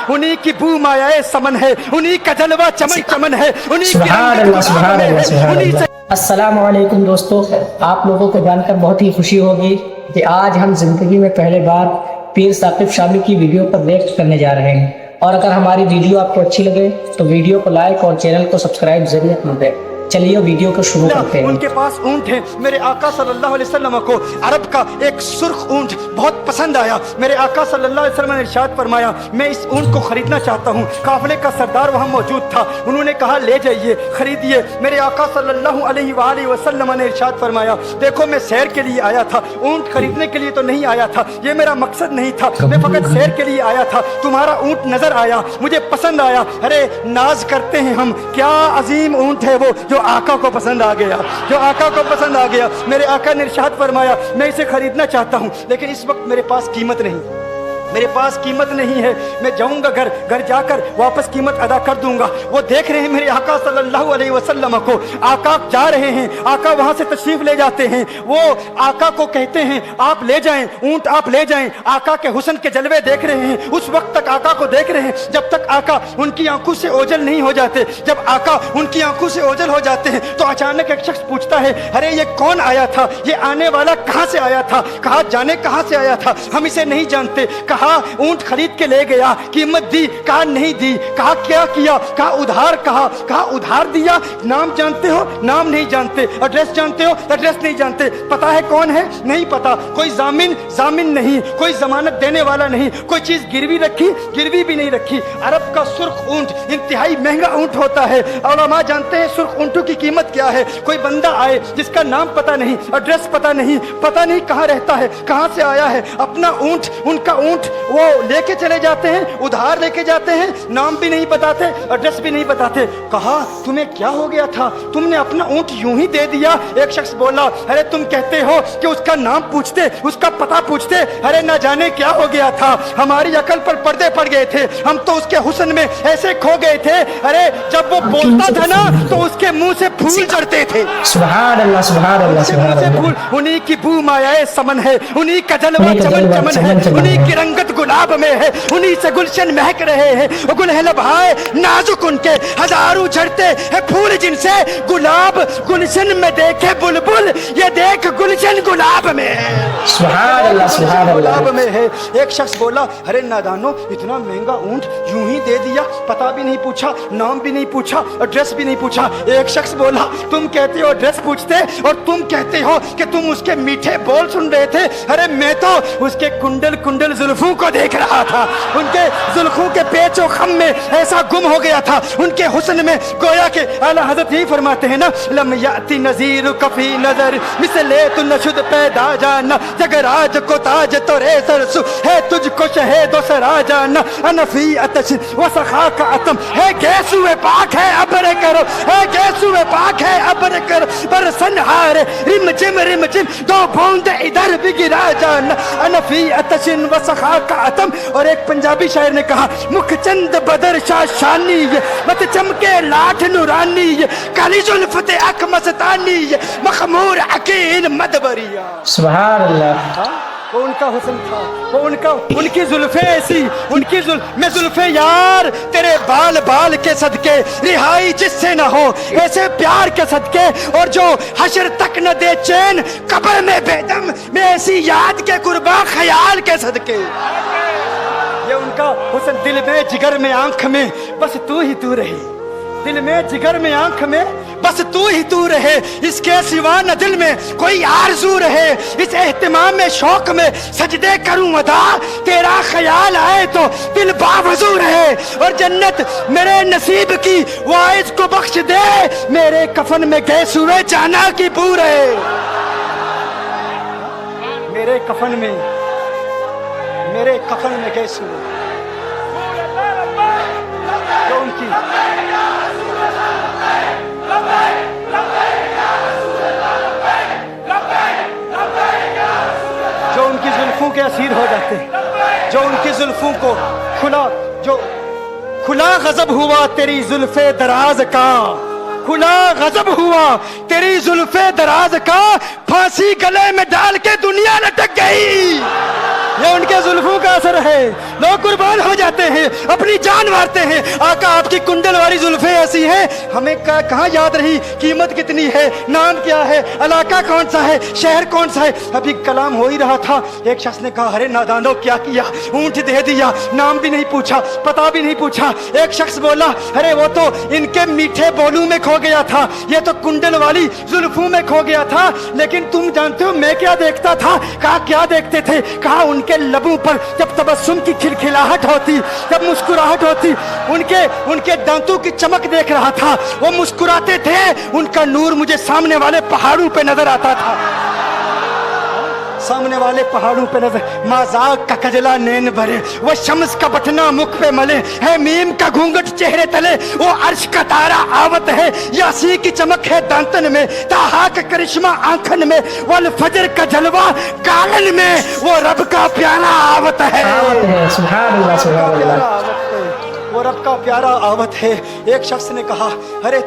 उन्हीं की बू मायाए समन है, उन्हीं का जलवा चमन चमन है, उन्हीं की अस्सलाम वालेकुम दोस्तों, आप लोगों को जानकर बहुत ही खुशी होगी कि आज हम जिंदगी में पहले बार पीर साकिब शामी की वीडियो पर रिएक्ट करने जा रहे हैं। और अगर हमारी वीडियो आपको अच्छी लगे तो वीडियो को लाइक और चैनल को सब्सक्राइब जरूर करें। चलिए वीडियो को शुरू करते हैं। उनके पास ऊंट है। मेरे आका सल्लल्लाहु अलैहि वसल्लम को अरब का एक सुर्ख ऊंट बहुत पसंद आया। मेरे आका सल्लल्लाहु अलैहि वसल्लम ने इरशाद फरमाया, मैं इस ऊंट को खरीदना चाहता हूँ। काफिले का सरदार वहाँ मौजूद था। उन्होंने कहा ले जाइए, खरीदिए। मेरे आका सल्लल्लाहु अलैहि वसल्लम ने इरशाद फरमाया, देखो मैं सैर के लिए आया था, ऊंट खरीदने के लिए तो नहीं आया था, ये मेरा मकसद नहीं था, मैं फकत सैर के लिए आया था। तुम्हारा ऊंट नजर आया, मुझे पसंद आया। अरे नाज करते हैं हम, क्या अजीम ऊंट है वो जो आका को पसंद आ गया, जो आका को पसंद आ गया। मेरे आका ने इरशाद फरमाया, मैं इसे खरीदना चाहता हूं, लेकिन इस वक्त मेरे पास कीमत नहीं, मेरे पास कीमत नहीं है। मैं जाऊंगा घर जाकर वापस कीमत अदा कर दूंगा। वो देख रहे हैं मेरे आका सल्लल्लाहु अलैहि वसल्लम को। आका जा रहे हैं, आका वहां से तशरीफ ले जाते हैं। वो आका को कहते हैं आप ले जाएं, ऊंट आप ले जाएं। आका के हुस्न के जलवे देख रहे हैं, उस वक्त तक आका को देख रहे हैं जब तक आका उनकी आंखों से ओझल नहीं हो जाते। जब आका उनकी आंखों से ओझल हो जाते हैं तो अचानक एक शख्स पूछता है, अरे ये कौन आया था, ये आने वाला कहां से आया था? कहा जाने कहां से आया था, हम इसे नहीं जानते। कहा ऊंट खरीद के ले गया, कीमत दी, कहा नहीं दी। कहा क्या किया, कहा उधार, कहा उधार दिया। नाम जानते हो, नाम नहीं जानते। एड्रेस जानते हो, एड्रेस नहीं जानते। पता है कौन है, नहीं पता। कोई जामिन नहीं, कोई जमानत देने वाला नहीं, कोई चीज गिरवी रखी, गिरवी भी नहीं रखी। अरब का सुर्ख ऊंट इंतहाई महंगा ऊंट होता है। उलमा जानते हैं सुर्ख ऊंटों की कीमत क्या है। कोई बंदा आए जिसका नाम पता नहीं, एड्रेस पता नहीं कहाँ रहता है, कहाँ से आया है, अपना ऊंट, उनका ऊंट वो लेके चले जाते हैं, उधार लेके जाते हैं, नाम भी नहीं बताते, एड्रेस भी नहीं बताते। कहा तुम्हें क्या हो गया था, तुमने अपना ऊंट यूं ही दे दिया? एक शख्स बोला, अरे तुम कहते हो कि उसका नाम पूछते, उसका पता पूछते, अरे ना जाने क्या हो गया था, हमारी अकल पर पर्दे पड़ गए थे, हम तो उसके हुस्न में ऐसे खो गए थे। अरे जब वो बोलता था ना तो उसके मुंह से फूल चढ़ते थे। सुभान अल्लाह, सुभान अल्लाह, सुभान अल्लाह। उन्हीं की बू मायाए समन है, उन्हीं का जलवा चमन चमन है, उन्हीं की रंगत गुलाब में है, उन्हीं से गुलशन महक रहे हैं। गुल है लभाए नाजुक उनके, हजारों झड़ते हैं फूल जिनसे, गुलाब गुलशन में देखे बुलबुल, ये देख गुलशन गुलाब में है। सुभान अल्लाह, सुभान अल्लाह। गुलाब में है। एक शख्स बोला, अरे नादानो इतना महंगा ऊंट यूं ही दे दिया, पता भी नहीं पूछा, नाम भी नहीं पूछा, एड्रेस भी नहीं पूछा। एक शख्स बोला, तुम कहते हो एड्रेस पूछते और तुम कहते हो कि तुम उसके मीठे बोल सुन रहे थे। अरे मैं तो उसके कुंडल कुंडल जुल्फों को देख रहा था, उनके जुल्फों के पेचो खम में ऐसा गुम हो गया था, उनके हुस्न में। गोया के आला हजरत यही फरमाते हैं ना, लम याती नजीर कफी नजर मिसले तु नशुद पैदा जाना, जगराज को ताज तोरे सरसु है, तुझको शहेदो सरा जाना, अनफी अतश व सखा का अतम है, गैसुए पाक है अबर करो, है गैसुए पाक है अबर करो, पर सनहार रिम जिम दो बूंद इधर भी गिरा जाना, अनफी अतशिन व सखा का अतम। और एक पंजाबी शायर ने कहा, मुखचंद बदर शाह शानी, मत चमके लाठ नूरानी, काली जुल्फत अक मस्तानी, मखमूर अकील मदबरिया। सुभान अल्लाह। वो उनका हुस्न था, वो उनकी जुल्फे ऐसी, मैं जुल्फे यार तेरे बाल बाल के सदके, रिहाई जिससे न हो ऐसे प्यार के सदके, और जो हशर तक न दे चैन कब्र में बेदम, मैं ऐसी याद के कुर्बा ख्याल के सदके। ये उनका हुस्न, दिल में जिगर में आंख में बस तू ही तू रहे, दिल में जिगर में आंख में बस तू ही तू रहे, इसके सिवा न दिल में कोई आरज़ू रहे। इस एहतिमाम में शौक में सजदे करूं अदा, तेरा ख्याल आए तो दिल बावजू रहे, और जन्नत मेरे नसीब की वाइज को बख्श दे, मेरे कफन में गैस हुए जाना की बू रहे। मेरे कफन में गैस हुए जो उनकी जुल्फों के असीर हो जाते हैं, जो उनकी जुल्फों को खुला गजब हुआ तेरी जुल्फे दराज का, खुला गजब हुआ तेरी जुल्फे दराज का, फांसी गले में डाल के दुनिया लटक गई। ये उनके जुल्फों का असर है। लोग कुर्बान हो जाते हैं, अपनी अपनी जान मारते हैं। आका आपकी कुंडल वाली जुल्फें ऐसी हैं, हमें कहाँ याद रही कीमत कितनी है, नाम क्या है, इलाका कौन सा है, शहर कौन सा है। अभी कलाम हो ही रहा था, एक शख्स ने कहा अरे नादानो क्या किया, ऊंट दे दिया, नाम भी नहीं पूछा, पता भी नहीं पूछा। एक शख्स बोला अरे वो तो इनके मीठे बोलू में खो गया था, ये तो कुंडल वाली जुल्फों में खो गया था। लेकिन तुम जानते हो मैं क्या देखता था? कहा क्या देखते थे? कहा उनके लबों पर जब तबस्सुम की खिलखिलाहट होती, जब मुस्कुराहट होती, उनके दांतों की चमक देख रहा था। वो मुस्कुराते थे, उनका नूर मुझे सामने वाले पहाड़ों पे नजर आता था, सामने वाले पहाड़ों पे नजर। माजाक का कजला नैन भरे, वो शम्स का बटना मुख पे मले, है मीम का घूंघट चेहरे तले, वो अर्श का तारा आवत है, यासी की चमक है दांतन में, ताहा का करिश्मा आंखन में, वल फजर का जलवा गालन में, वो रब का प्यारा आवत है। सुभान अल्लाह, सुभान अल्लाह। वो रब का प्यारा आवत है। एक शख्स ने कहा अरे